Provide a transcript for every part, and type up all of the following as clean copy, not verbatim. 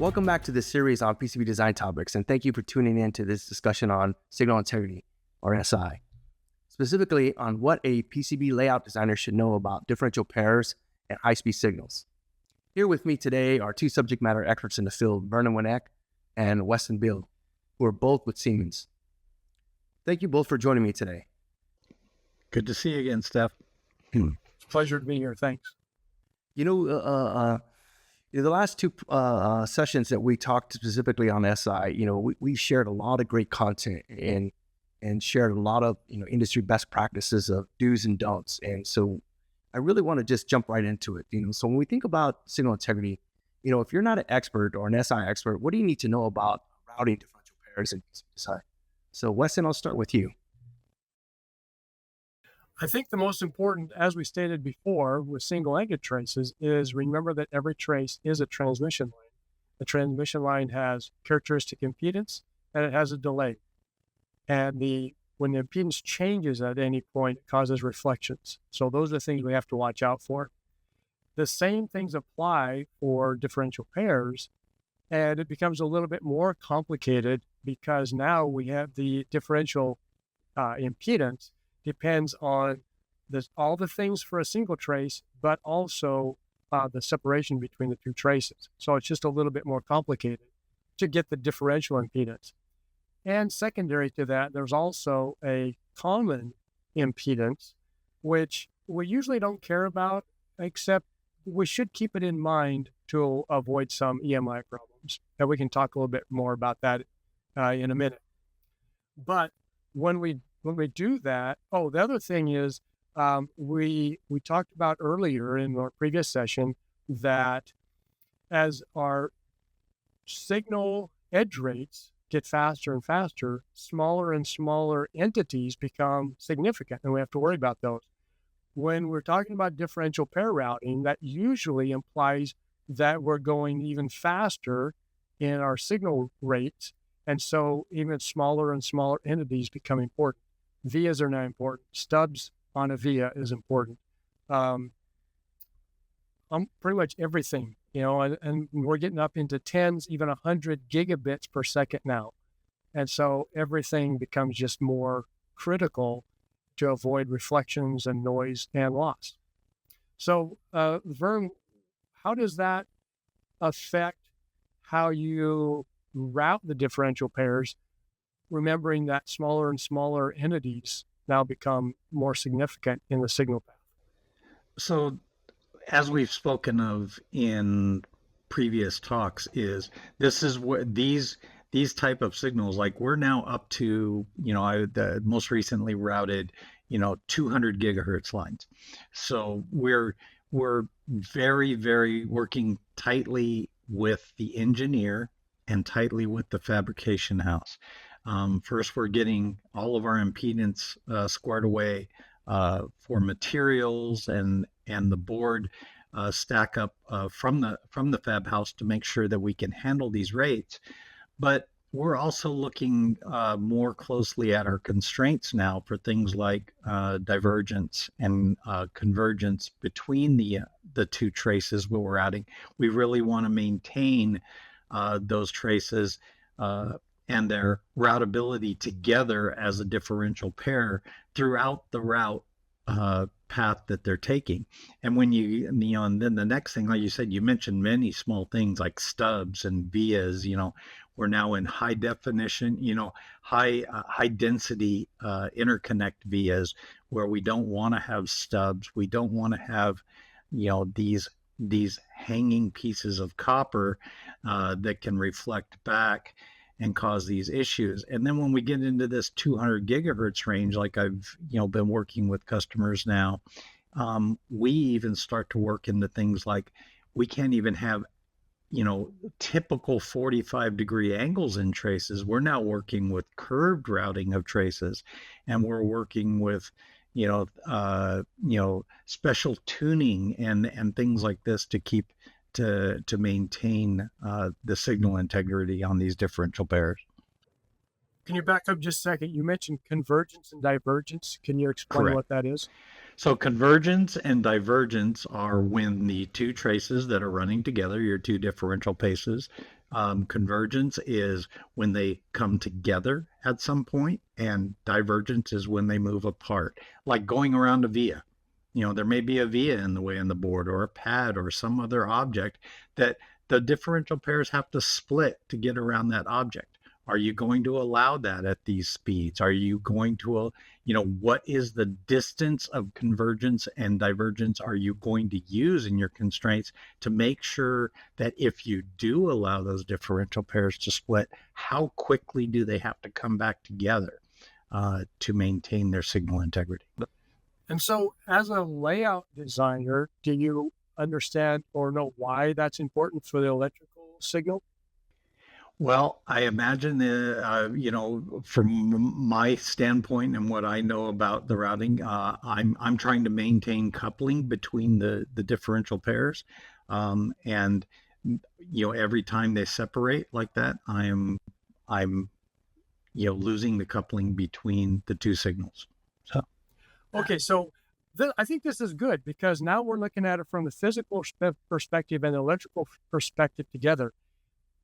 Welcome back to this series on PCB design topics, and thank you for tuning in to this discussion on signal integrity, or SI, specifically on what a PCB layout designer should know about differential pairs and high-speed signals. Here with me today are two subject matter experts in the field, Vern and Wnek and Weston Beal, who are both with Siemens. Thank you both for joining me today. Good to see you again, Steph. Pleasure to be here. Thanks. The last two sessions that we talked specifically on SI, we shared a lot of great content and shared a lot of industry best practices of do's and don'ts. And so I really want to just jump right into it. So when we think about signal integrity, if you're not an expert or an SI expert, what do you need to know about routing differential pairs in PCB design? So Weston, I'll start with you. I think the most important, as we stated before, with single-legged traces is remember that every trace is a transmission line. The transmission line has characteristic impedance and it has a delay. And when the impedance changes at any point, it causes reflections. So those are the things we have to watch out for. The same things apply for differential pairs, and it becomes a little bit more complicated because now we have the differential impedance depends on all the things for a single trace, but also the separation between the two traces. So it's just a little bit more complicated to get the differential impedance. And secondary to that, there's also a common impedance, which we usually don't care about, except we should keep it in mind to avoid some EMI problems. And we can talk a little bit more about that in a minute. But when we do that, the other thing is we talked about earlier in our previous session that as our signal edge rates get faster and faster, smaller and smaller entities become significant, and we have to worry about those. When we're talking about differential pair routing, that usually implies that we're going even faster in our signal rates, and so even smaller and smaller entities become important. Vias are now important. Stubs on a via is important. Pretty much everything, and we're getting up into tens, even 100 gigabits per second now. And so everything becomes just more critical to avoid reflections and noise and loss. So, Vern, how does that affect how you route the differential pairs, remembering that smaller and smaller entities now become more significant in the signal path? So, as we've spoken of in previous talks, this is where these type of signals, like we're now up to, the most recently routed, 200 gigahertz lines. So we're very, very working tightly with the engineer and tightly with the fabrication house. First, we're getting all of our impedance squared away for materials and the board stack up from the fab house to make sure that we can handle these rates. But we're also looking more closely at our constraints now for things like divergence and convergence between the two traces we're routing. We really want to maintain those traces and their routability together as a differential pair throughout the route path that they're taking. And when and then the next thing, like you said, you mentioned many small things like stubs and vias. We're now in high definition, high density interconnect vias where we don't want to have stubs. We don't want to have, these hanging pieces of copper that can reflect back and cause these issues. And then when we get into this 200 gigahertz range, like I've been working with customers now, we even start to work into things like we can't even have typical 45-degree angles in traces. We're now working with curved routing of traces, and we're working with special tuning and things like this to keep to maintain the signal integrity on these differential pairs. Can you back up just a second? You mentioned convergence and divergence. Can you explain Correct. what that is? So convergence and divergence are when the two traces that are running together, your two differential Convergence is when they come together at some point, and divergence is when they move apart. Like going around a via. There may be a via in the way on the board, or a pad, or some other object that the differential pairs have to split to get around that object. Are you going to allow that at these speeds? Are you going to, what is the distance of convergence and divergence are you going to use in your constraints to make sure that if you do allow those differential pairs to split, how quickly do they have to come back together to maintain their signal integrity? And so, as a layout designer, do you understand or know why that's important for the electrical signal? Well, I imagine from my standpoint and what I know about the routing, I'm trying to maintain coupling between the differential pairs, and every time they separate like that, I'm losing the coupling between the two signals. So Okay, so I think this is good because now we're looking at it from the physical perspective and the electrical perspective together.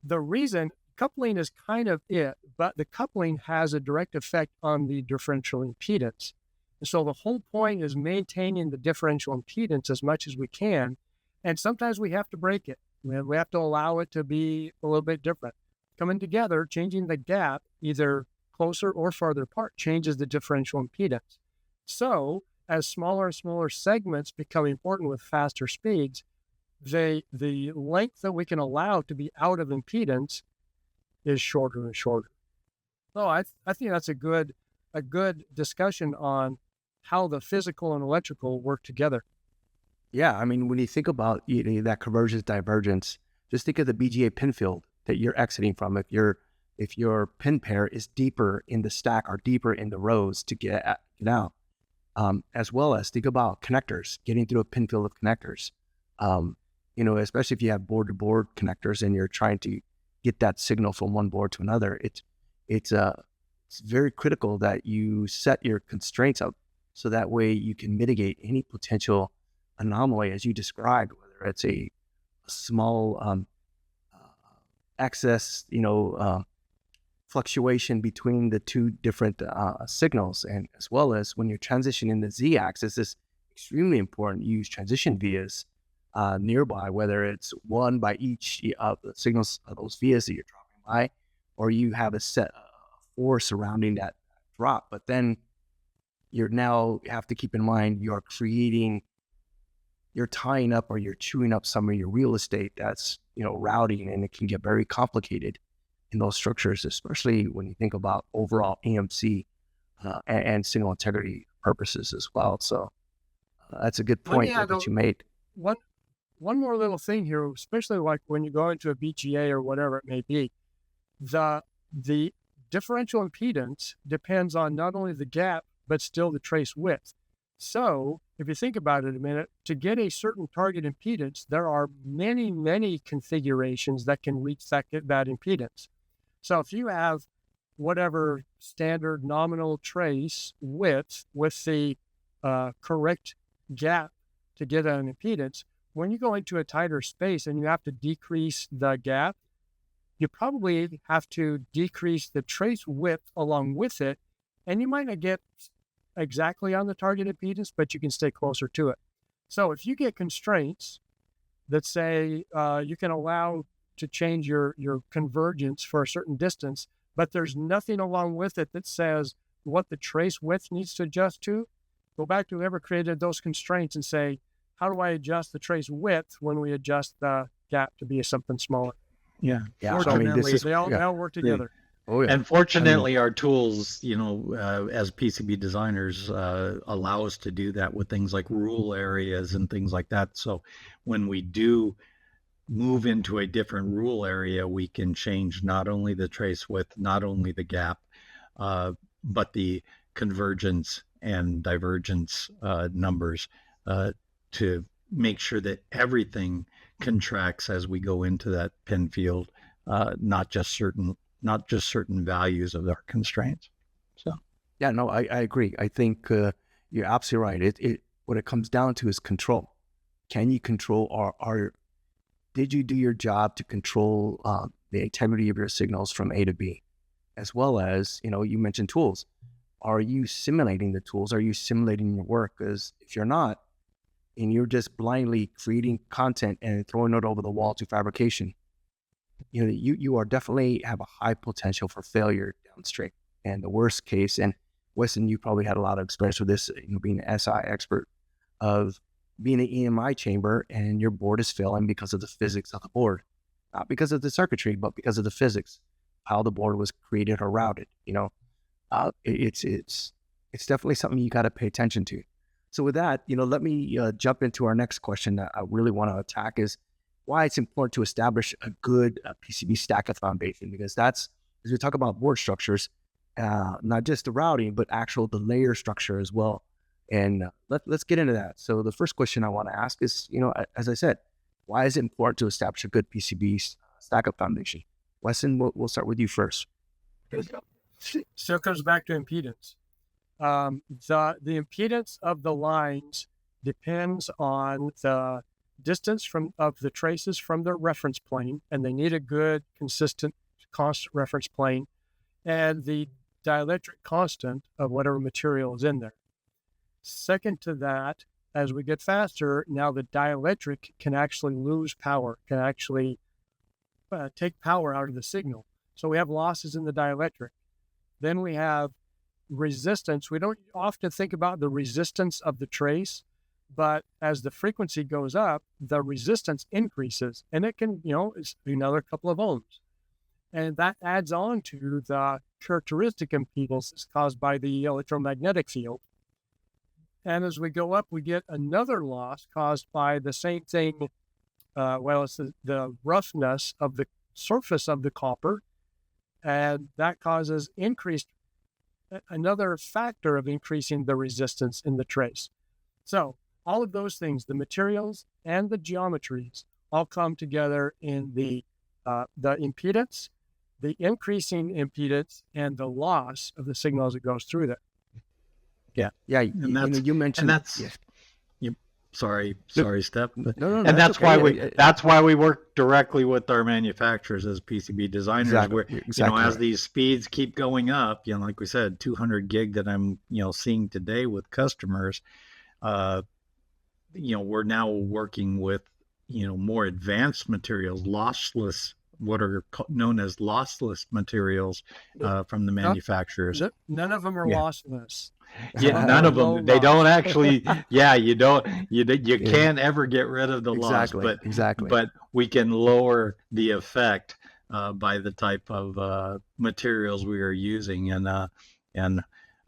The reason coupling is kind of it, but the coupling has a direct effect on the differential impedance. And so the whole point is maintaining the differential impedance as much as we can. And sometimes we have to break it. We have to allow it to be a little bit different. Coming together, changing the gap, either closer or farther apart, changes the differential impedance. So as smaller and smaller segments become important with faster speeds, the length that we can allow to be out of impedance is shorter and shorter. So I think that's a good discussion on how the physical and electrical work together. Yeah, I mean, when you think about that convergence divergence, just think of the BGA pin field that you're exiting from. If your pin pair is deeper in the stack or deeper in the rows to get out, as well as think about connectors, getting through a pin field of connectors. Especially if you have board-to-board connectors and you're trying to get that signal from one board to another, it's very critical that you set your constraints up so that way you can mitigate any potential anomaly as you described, whether it's a small excess, fluctuation between the two different signals, and as well as when you're transitioning the z-axis, it's extremely important you use transition vias nearby, whether it's one by each of the signals of those vias that you're dropping by, or you have a set force surrounding that drop. But then you have to keep in mind you're tying up or you're chewing up some of your real estate that's routing, and it can get very complicated in those structures, especially when you think about overall AMC and signal integrity purposes as well. So that's a good point that you made. One more little thing here, especially like when you go into a BGA or whatever it may be, the differential impedance depends on not only the gap, but still the trace width. So if you think about it a minute, to get a certain target impedance, there are many, many configurations that can reach that impedance. So if you have whatever standard nominal trace width with the correct gap to get an impedance, when you go into a tighter space and you have to decrease the gap, you probably have to decrease the trace width along with it, and you might not get exactly on the target impedance, but you can stay closer to it. So if you get constraints that say you can allow to change your convergence for a certain distance, but there's nothing along with it that says what the trace width needs to adjust to, go back to whoever created those constraints and say, how do I adjust the trace width when we adjust the gap to be something smaller? Yeah. Fortunately, they all work together. Oh yeah. And fortunately, our tools, as PCB designers, allow us to do that with things like rule areas and things like that. So when we do move into a different rule area, we can change not only the trace width, not only the gap, but the convergence and divergence numbers to make sure that everything contracts as we go into that pin field, not just certain values of our constraints. So yeah, no, I agree. I think you're absolutely right. What it comes down to is control. Can you control did you do your job to control the integrity of your signals from A to B, as well as, you mentioned tools. Are you simulating the tools? Are you simulating your work? Because if you're not, and you're just blindly creating content and throwing it over the wall to fabrication, you are definitely have a high potential for failure downstream. And the worst case, and Weston, you probably had a lot of experience with this, being an SI expert, of being an EMI chamber and your board is failing because of the physics of the board, not because of the circuitry, but because of the physics, how the board was created or routed. It's definitely something you got to pay attention to. So with that, let me jump into our next question that I really want to attack, is why it's important to establish a good PCB stack of foundation, because that's, as we talk about board structures, not just the routing, but the layer structure as well. And let's get into that. So the first question I want to ask is, as I said, why is it important to establish a good PCB stack of foundation? Weston, we'll start with you first. So it comes back to impedance. The impedance of the lines depends on the distance of the traces from their reference plane, and they need a good, consistent, constant reference plane, and the dielectric constant of whatever material is in there. Second to that, as we get faster, now the dielectric can actually lose power, can actually take power out of the signal. So we have losses in the dielectric. Then we have resistance. We don't often think about the resistance of the trace, but as the frequency goes up, the resistance increases, and it can, it's another couple of ohms. And that adds on to the characteristic impedances caused by the electromagnetic field. And as we go up, we get another loss caused by the same thing. It's the roughness of the surface of the copper, and that causes another factor of increasing the resistance in the trace. So all of those things, the materials and the geometries, all come together in the impedance, the increasing impedance, and the loss of the signal as it goes through there. Yeah. You mentioned, and that's, sorry, Steph. No, and that's okay. why we work directly with our manufacturers as PCB designers. Exactly. Where, as these speeds keep going up, like we said, 200 gig that I'm, seeing today with customers, we're now working with, more advanced materials, lossless, what are known as lossless materials from the manufacturers. None of them are lossless. Yeah, none of them. They don't actually. Yeah, you can't ever get rid of the loss, but we can lower the effect by the type of materials we are using, and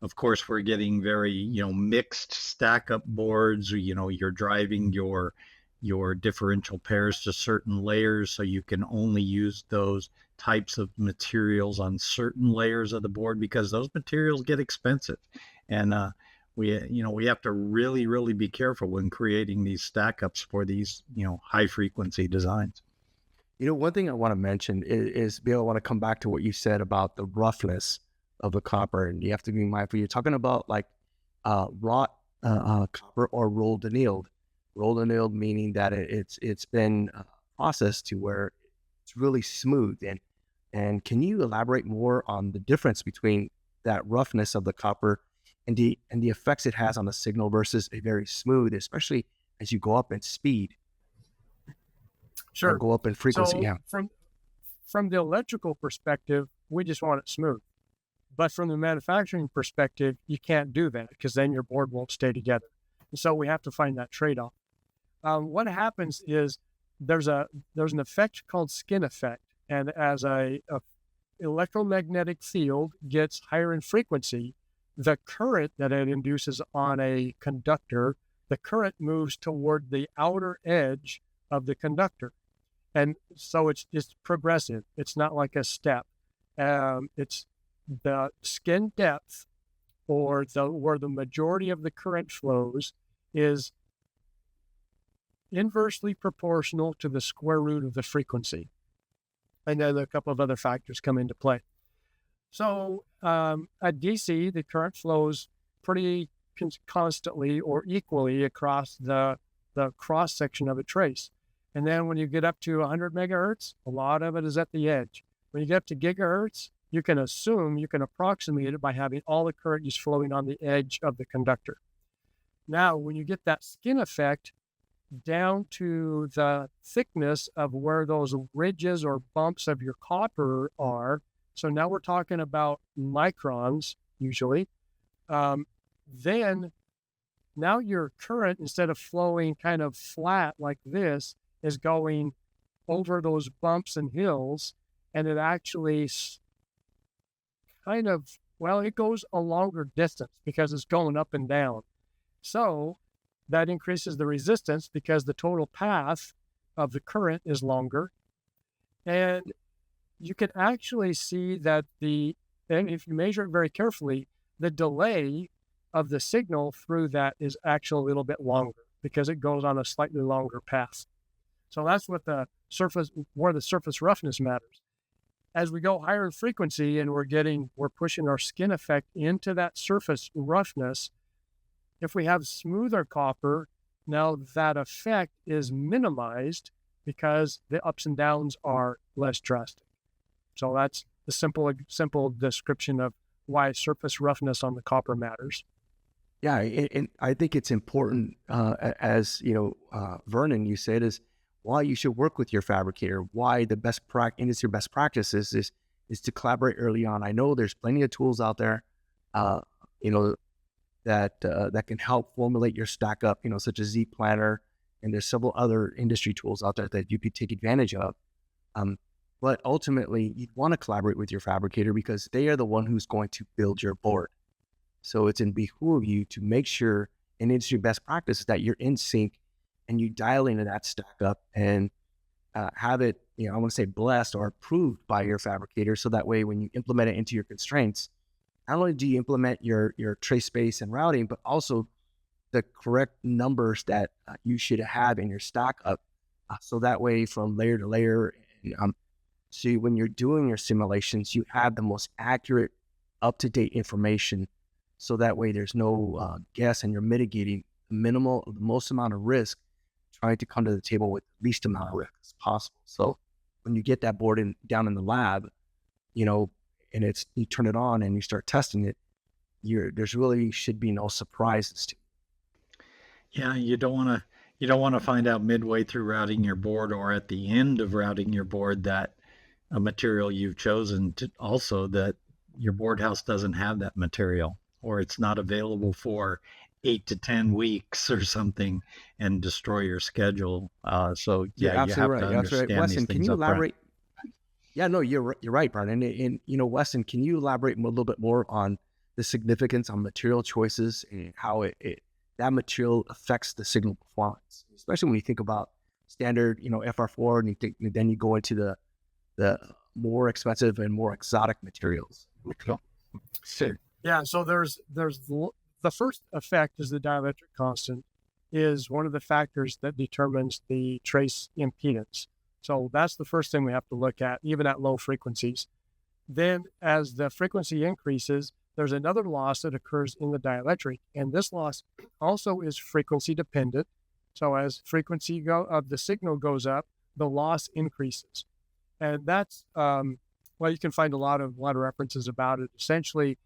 of course we're getting very mixed stack up boards. You're driving your differential pairs to certain layers, so you can only use those types of materials on certain layers of the board because those materials get expensive. And we have to really, really be careful when creating these stack ups for these, high frequency designs. One thing I want to mention is Beal, I want to come back to what you said about the roughness of the copper. And you have to be mindful. You're talking about like wrought copper or rolled annealed. Rolled annealed meaning that it's been processed to where it's really smooth. And can you elaborate more on the difference between that roughness of the copper and the effects it has on the signal versus a very smooth, especially as you go up in speed? Sure. Or go up in frequency. So from the electrical perspective, we just want it smooth. But from the manufacturing perspective, you can't do that because then your board won't stay together. And so we have to find that trade-off. What happens is there's an effect called skin effect, and as a electromagnetic field gets higher in frequency, the current that it induces on a conductor, the current moves toward the outer edge of the conductor. And so it's progressive. It's not like a step. It's the skin depth, or where the majority of the current flows, is inversely proportional to the square root of the frequency. And then a couple of other factors come into play. So at DC, the current flows pretty constantly or equally across the cross section of a trace. And then when you get up to 100 megahertz, a lot of it is at the edge. When you get up to gigahertz, you can approximate it by having all the current just flowing on the edge of the conductor. Now, when you get that skin effect down to the thickness of where those ridges or bumps of your copper are, so now we're talking about microns usually, then now your current, instead of flowing kind of flat like this, is going over those bumps and hills, and it actually it goes a longer distance because it's going up and down. So that increases the resistance because the total path of the current is longer. And you can actually see that and if you measure it very carefully, the delay of the signal through that is actually a little bit longer because it goes on a slightly longer path. So that's where the surface roughness matters. As we go higher in frequency and we're pushing our skin effect into that surface roughness, if we have smoother copper, now that effect is minimized because the ups and downs are less drastic. So that's the simple description of why surface roughness on the copper matters. Yeah, and I think it's important, as Vernon, you said, is why you should work with your fabricator. Why the industry best practices is to collaborate early on. I know there's plenty of tools out there, that can help formulate your stack up, such as Z Planner, and there's several other industry tools out there that you could take advantage of. But ultimately, you'd want to collaborate with your fabricator because they are the one who's going to build your board. So it's in behoove you to make sure in industry best practice that you're in sync and you dial into that stack up and have it, I want to say blessed or approved by your fabricator. So that way, when you implement it into your constraints, not only do you implement your trace space and routing, but also the correct numbers that you should have in your stack up. So that way, from layer to layer, so when you're doing your simulations, you have the most accurate, up-to-date information. So that way, there's no guess, and you're mitigating the most amount of risk, trying to come to the table with the least amount of risk as possible. So when you get that board down in the lab, and you turn it on and you start testing it, there's really should be no surprises to it. Yeah, you don't want to find out midway through routing your board or at the end of routing your board that a material you've chosen to also that your board house doesn't have that material, or it's not available for 8 to 10 weeks or something, and destroy your schedule. So you have to understand these Weston, things can you up front. elaborate? Yeah, no, you're right, Brian. And Weston, can you elaborate a little bit more on the significance on material choices and how that material affects the signal performance, especially when you think about standard, FR4, and then you go into the more expensive and more exotic materials. Sure. Yeah. So there's the first effect is the dielectric constant is one of the factors that determines the trace impedance. So that's the first thing we have to look at, even at low frequencies. Then as the frequency increases, there's another loss that occurs in the dielectric, and this loss also is frequency dependent. So as frequency of the signal goes up, the loss increases. And that's, you can find a lot of references about it. Essentially,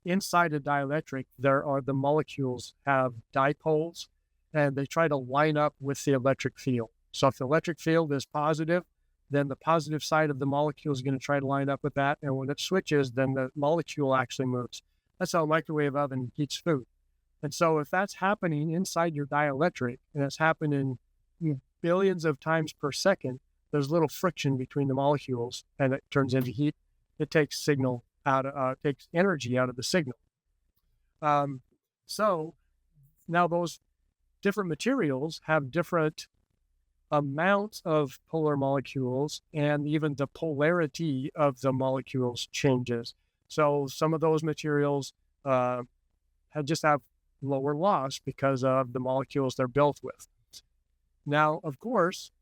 inside a dielectric, the molecules have dipoles, and they try to line up with the electric field. So if the electric field is positive, then the positive side of the molecule is going to try to line up with that. And when it switches, then the molecule actually moves. That's how a microwave oven heats food. And so if that's happening inside your dielectric, and it's happening billions of times per second, there's little friction between the molecules, and it turns into heat. It takes takes energy out of the signal. So now those different materials have different amounts of polar molecules, and even the polarity of the molecules changes. So some of those materials just have lower loss because of the molecules they're built with. Now, of course,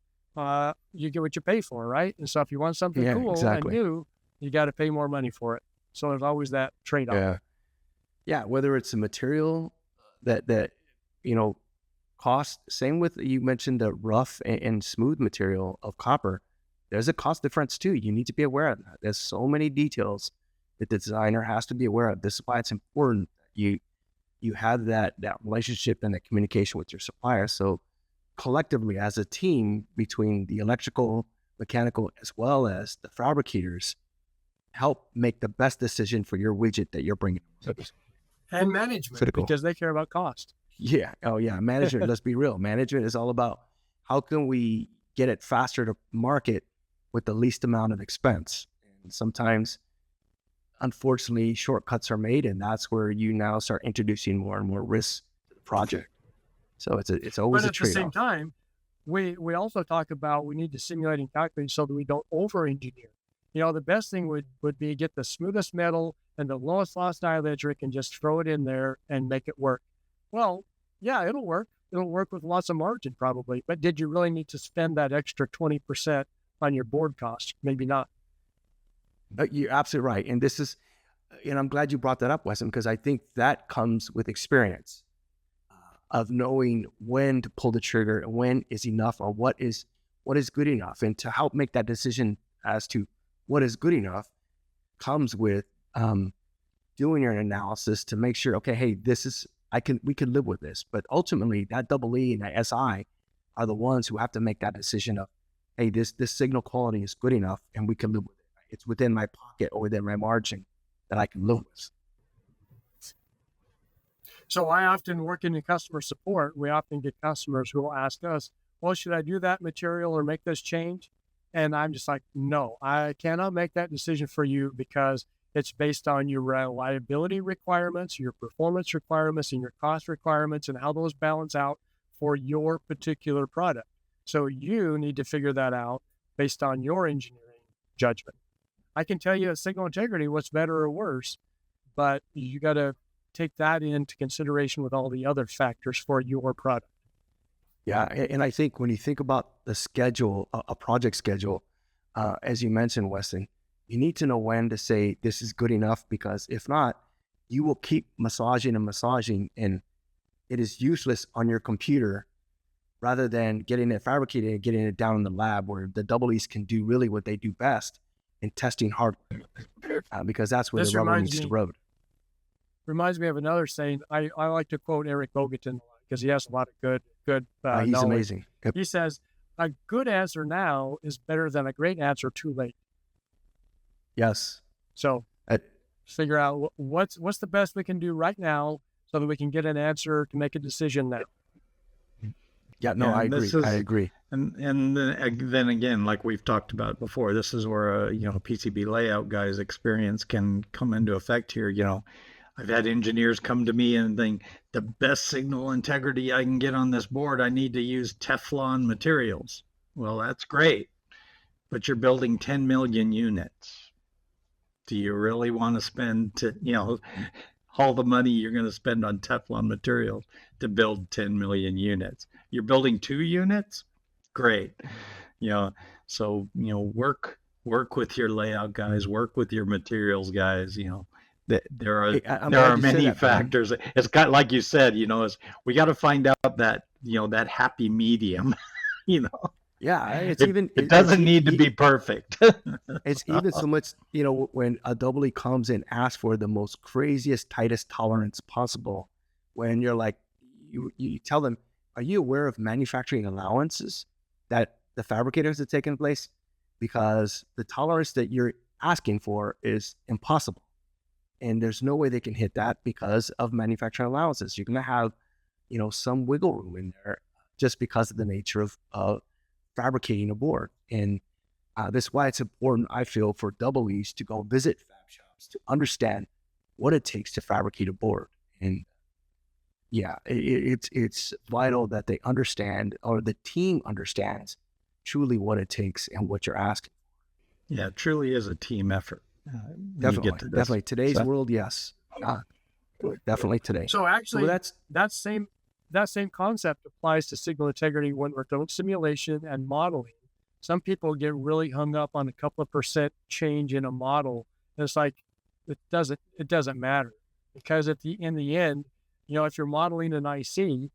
you get what you pay for, right? And so if you want something cool and new, you got to pay more money for it. So there's always that trade-off. Yeah, whether it's a material that cost. Same with, you mentioned the rough and smooth material of copper. There's a cost difference too. You need to be aware of that. There's so many details that the designer has to be aware of. This is why it's important that you have that relationship and that communication with your supplier. So collectively as a team between the electrical, mechanical, as well as the fabricators, help make the best decision for your widget that you're bringing. And management, Critical. because they care about cost. Yeah. Oh yeah. Management, let's be real. Management is all about how can we get it faster to market with the least amount of expense. And sometimes, unfortunately, shortcuts are made, and that's where you now start introducing more and more risks to the project. So it's always But a at the same trade-off. time, we also talk about we need to simulate and calculate so that we don't over-engineer. The best thing would be get the smoothest metal and the lowest loss dielectric and just throw it in there and make it work. Well, yeah, it'll work. It'll work with lots of margin probably, but did you really need to spend that extra 20% on your board cost? Maybe not. You're absolutely right. And I'm glad you brought that up, Weston, because I think that comes with experience of knowing when to pull the trigger and when is enough, or what is good enough. And to help make that decision as to what is good enough comes with doing your analysis to make sure, okay, hey, we can live with this. But ultimately, that EE and that SI are the ones who have to make that decision of, hey, this signal quality is good enough and we can live with it. It's within my pocket or within my margin that I can live with. So I often work in customer support. We often get customers who will ask us, well, should I do that material or make this change? And I'm just like, no, I cannot make that decision for you because it's based on your reliability requirements, your performance requirements, and your cost requirements, and how those balance out for your particular product. So you need to figure that out based on your engineering judgment. I can tell you at signal integrity what's better or worse, but you got to take that into consideration with all the other factors for your product. Yeah, and I think when you think about the schedule, a project schedule, as you mentioned, Weston, you need to know when to say this is good enough, because if not, you will keep massaging and massaging, and it is useless on your computer rather than getting it fabricated and getting it down in the lab where the EEs can do really what they do best in testing hardware, because that's where the rubber meets the road. Reminds me of another saying. I like to quote Eric Bogatin because he has a lot of good He's knowledge. amazing. Yep. He says, a good answer now is better than a great answer too late. Yes. So figure out what's the best we can do right now so that we can get an answer to make a decision now. Yeah, no, I agree. And then again, like we've talked about before, this is where a PCB layout guy's experience can come into effect here. I've had engineers come to me and think the best signal integrity I can get on this board, I need to use Teflon materials. Well, that's great, but you're building 10 million units. Do you really want to spend all the money you're going to spend on Teflon materials to build 10 million units? You're building 2 units? Great. So work with your layout guys, work with your materials guys, there are many factors. It's got, like you said, we got to find out that, that happy medium, Yeah, it doesn't need to be perfect. It's even so much, when a EE comes and asks for the most craziest, tightest tolerance possible, when you're like, you tell them, are you aware of manufacturing allowances that the fabricators have taken place? Because the tolerance that you're asking for is impossible. And there's no way they can hit that because of manufacturing allowances. You're going to have, some wiggle room in there just because of the nature of fabricating a board. And that's why it's important, I feel, for EEs to go visit fab shops to understand what it takes to fabricate a board. And yeah, it's vital that they understand, or the team understands truly what it takes and what you're asking. Yeah, it truly is a team effort. Definitely. Today's world, yes. Definitely today. So actually, so that same concept applies to signal integrity when we're doing simulation and modeling. Some people get really hung up on a couple of percent change in a model. And it's like, it doesn't matter, because in the end, if you're modeling an IC,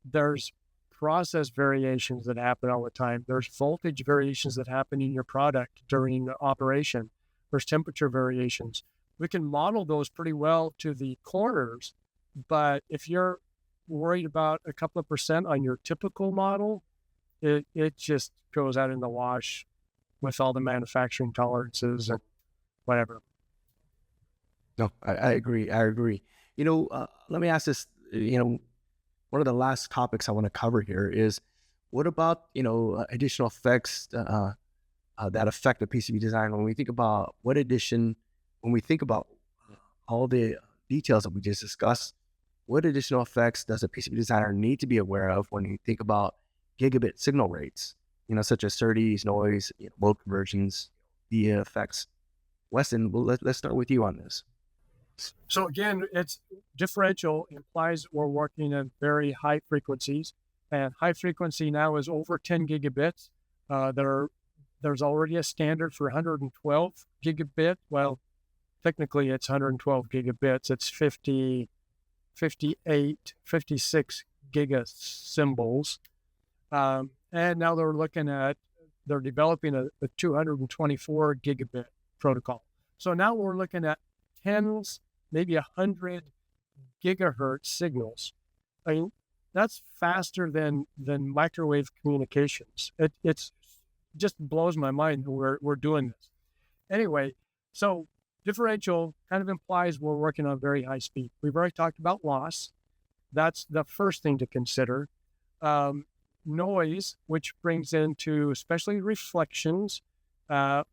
There's process variations that happen all the time. There's voltage variations that happen in your product during the operation. There's temperature variations. We can model those pretty well to the corners, but if you're worried about a couple of percent on your typical model, it just goes out in the wash with all the manufacturing tolerances and whatever. No, I agree. I agree. Let me ask this. One of the last topics I want to cover here is what about, additional effects that affect the PCB design when we think about when we think about all the details that we just discussed, what additional effects does a PCB designer need to be aware of when you think about gigabit signal rates, such as SerDes, noise, mode conversions, via effects? Weston, let's start with you on this. So again, it's differential implies we're working at very high frequencies, and high frequency now is over 10 gigabits. There's already a standard for 112 gigabit. Well, technically it's 112 gigabits. It's 50, 58, 56 gigasymbols. And now they're developing a 224 gigabit protocol. So now we're looking at tens, maybe 100 gigahertz signals. I mean, that's faster than microwave communications. It's just blows my mind we're doing this. Anyway, so differential kind of implies we're working on very high speed. We've already talked about loss. That's the first thing to consider. Noise, which brings into especially reflections.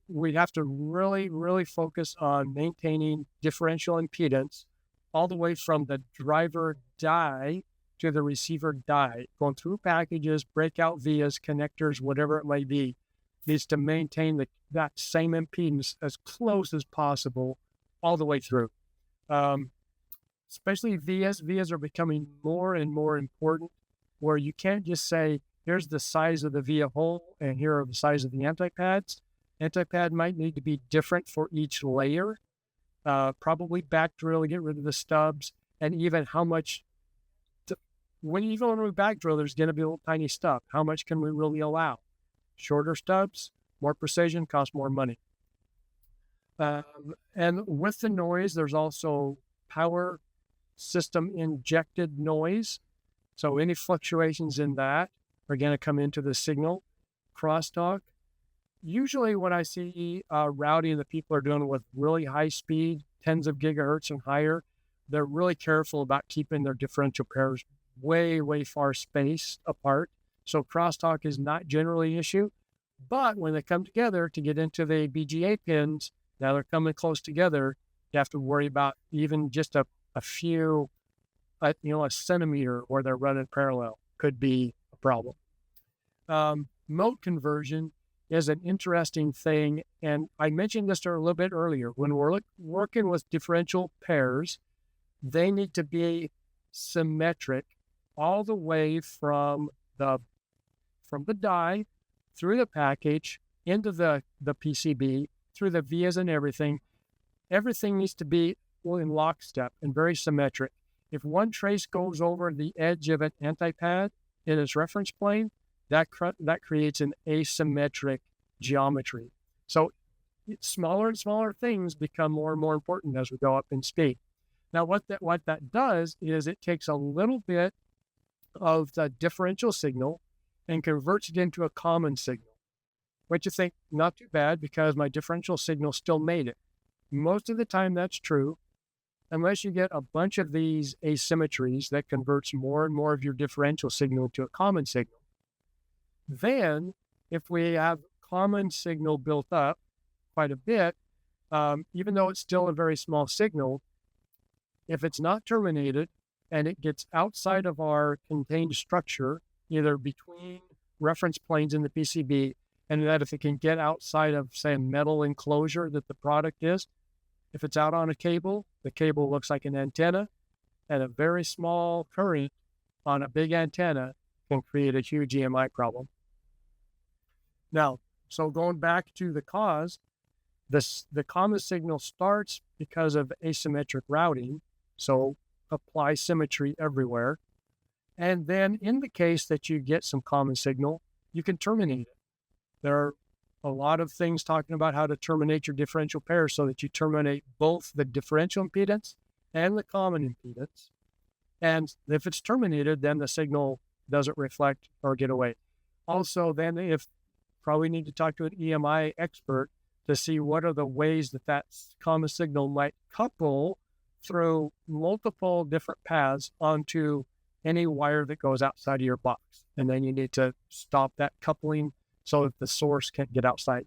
We have to really, really focus on maintaining differential impedance all the way from the driver die to the receiver die, going through packages, breakout vias, connectors, whatever it may be, needs to maintain that same impedance as close as possible all the way through. Especially vias. Vias are becoming more and more important, where you can't just say, here's the size of the via hole and here are the size of the antipads. Antipad might need to be different for each layer, probably back drill to get rid of the stubs, and even how much, when we back drill, there's going to be a little tiny stub. How much can we really allow? Shorter stubs, more precision, cost more money. And with the noise, there's also power system injected noise. So any fluctuations in that are going to come into the signal. Crosstalk. Usually when I see routing that people are doing with really high speed, tens of gigahertz and higher, they're really careful about keeping their differential pairs way, way far spaced apart. So crosstalk is not generally an issue. But when they come together to get into the BGA pins, now they're coming close together, you have to worry about even just a few, a centimeter where they're running parallel could be a problem. Mode conversion is an interesting thing. And I mentioned this a little bit earlier. When we're working with differential pairs, they need to be symmetric all the way from the die through the package into the PCB, through the vias and everything. Everything needs to be in lockstep and very symmetric. If one trace goes over the edge of an antipad in its reference plane, that creates an asymmetric geometry. So smaller and smaller things become more and more important as we go up in speed. Now, what that does is it takes a little bit of the differential signal and converts it into a common signal, which you think, not too bad because my differential signal still made it. Most of the time that's true, unless you get a bunch of these asymmetries that converts more and more of your differential signal to a common signal. Then, if we have common signal built up quite a bit, even though it's still a very small signal, if it's not terminated and it gets outside of our contained structure, either between reference planes in the PCB, and that if it can get outside of, say, a metal enclosure that the product is, if it's out on a cable, the cable looks like an antenna, and a very small current on a big antenna can create a huge EMI problem. Now, so going back to the cause, the common signal starts because of asymmetric routing, so apply symmetry everywhere. And then in the case that you get some common signal, you can terminate it. There are a lot of things talking about how to terminate your differential pair so that you terminate both the differential impedance and the common impedance. And if it's terminated, then the signal doesn't reflect or get away. Also, then if probably need to talk to an EMI expert to see what are the ways that that common signal might couple through multiple different paths onto any wire that goes outside of your box. And then you need to stop that coupling so that the source can't get outside.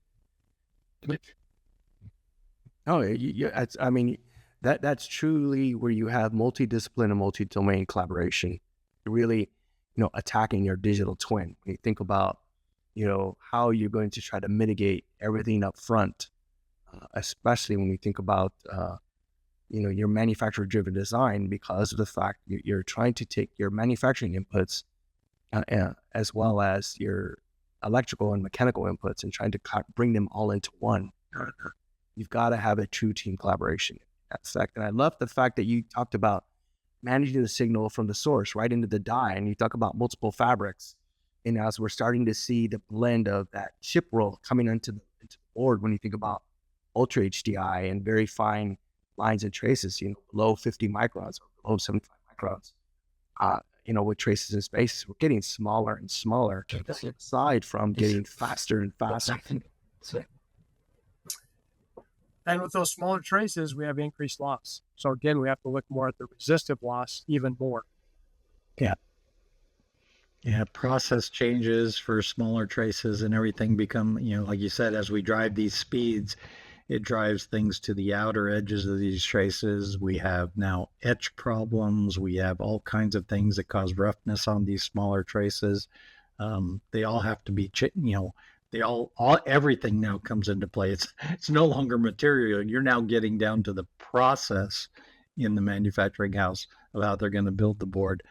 Oh, I mean, that's truly where you have multidiscipline and multi-domain collaboration, really, attacking your digital twin. When you think about, how you're going to try to mitigate everything up front, especially when you think about, your manufacturer-driven design, because of the fact you're trying to take your manufacturing inputs as well as your electrical and mechanical inputs and trying to bring them all into one. You've got to have a true team collaboration aspect. And I love the fact that you talked about managing the signal from the source right into the die. And you talk about multiple fabrics. And as we're starting to see the blend of that chip roll coming into the board, when you think about ultra HDI and very fine lines and traces, below 50 microns or below 75 microns, with traces in space, we're getting smaller and smaller, aside from getting faster and faster. And with those smaller traces, we have increased loss. So again, we have to look more at the resistive loss even more. Yeah, process changes for smaller traces and everything become, like you said, as we drive these speeds, it drives things to the outer edges of these traces. We have now etch problems. We have all kinds of things that cause roughness on these smaller traces. They all have to be, everything now comes into play. It's no longer material. You're now getting down to the process in the manufacturing house of how they're going to build the board.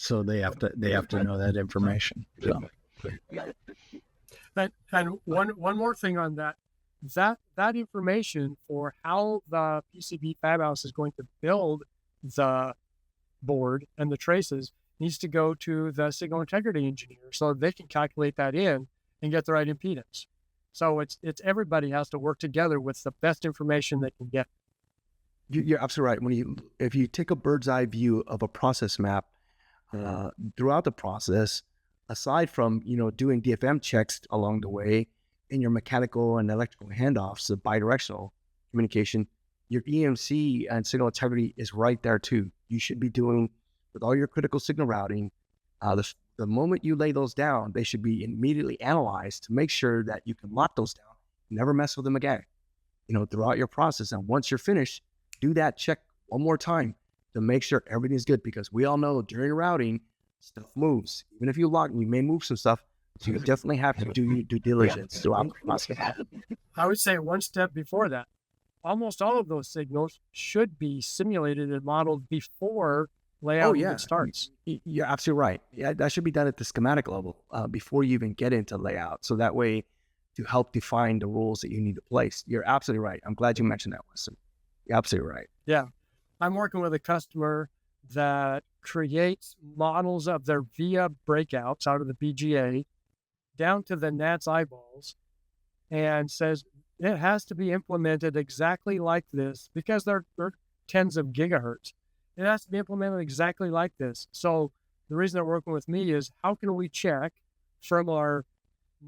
So they have to know that information. So. And one more thing on that information for how the PCB fab house is going to build the board and the traces needs to go to the signal integrity engineer so they can calculate that in and get the right impedance. So it's everybody has to work together with the best information they can get. You're absolutely right. If you take a bird's eye view of a process map, throughout the process, aside from doing DFM checks along the way in your mechanical and electrical handoffs, the bidirectional communication, your EMC and signal integrity is right there too. You should be doing with all your critical signal routing. The moment you lay those down, they should be immediately analyzed to make sure that you can lock those down, never mess with them again. Throughout your process, and once you're finished, do that check one more time to make sure everything's good, because we all know during routing, stuff moves. Even if you lock, you may move some stuff. So you definitely have to do your due diligence throughout the process. I would say one step before that, almost all of those signals should be simulated and modeled before layout even starts. You're absolutely right. Yeah, that should be done at the schematic level before you even get into layout. So that way, to help define the rules that you need to place. You're absolutely right. I'm glad you mentioned that, Weston. You're absolutely right. Yeah. I'm working with a customer that creates models of their via breakouts out of the BGA down to the NATS eyeballs and says it has to be implemented exactly like this because they're tens of gigahertz. It has to be implemented exactly like this. So the reason they're working with me is how can we check from our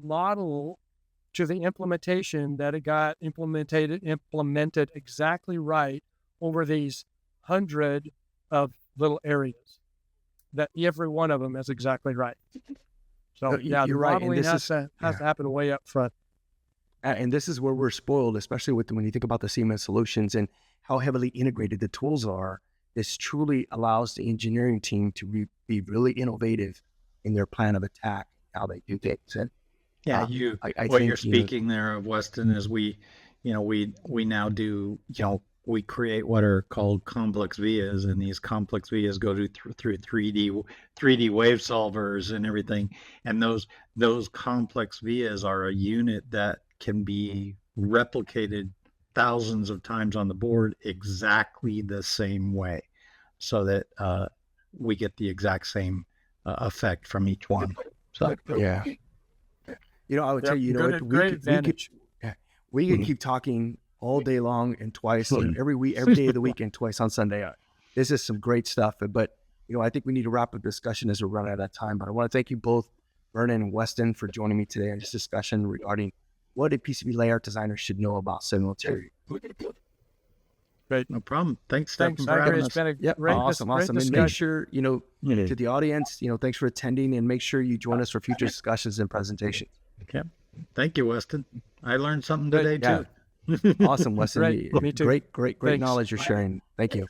model to the implementation that it got implemented exactly right over these 100 of little areas, that every one of them is exactly right. So yeah, the modeling has to happen way up front. And this is where we're spoiled, especially when you think about the Siemens solutions and how heavily integrated the tools are. This truly allows the engineering team to be really innovative in their plan of attack, how they do things. And yeah, I think you're speaking there of, Weston, is we now do, we create what are called complex vias, and these complex vias go through 3D wave solvers and everything. And those complex vias are a unit that can be replicated thousands of times on the board exactly the same way, so that we get the exact same effect from each one. So Yeah. I would tell you, Good, great advantage. we could keep talking all day long and twice, every week, every day of the week, and twice on Sunday. This is some great stuff, but I think we need to wrap up discussion as we're running out of time. But I want to thank you both, Vernon and Weston, for joining me today on this discussion regarding what a PCB layout designer should know about symmetry. Great. no problem. Thanks, Thanks. Stephen, for I agree. having It's us. been a Yep, great, awesome. great And make discussion. sure, to the audience, thanks for attending, and make sure you join us for future discussions and presentations. Okay. Thank you, Weston. I learned something Good. today Yeah. too. Awesome, Weston. Great. Me too. Great Thanks. knowledge you're sharing. Thank you.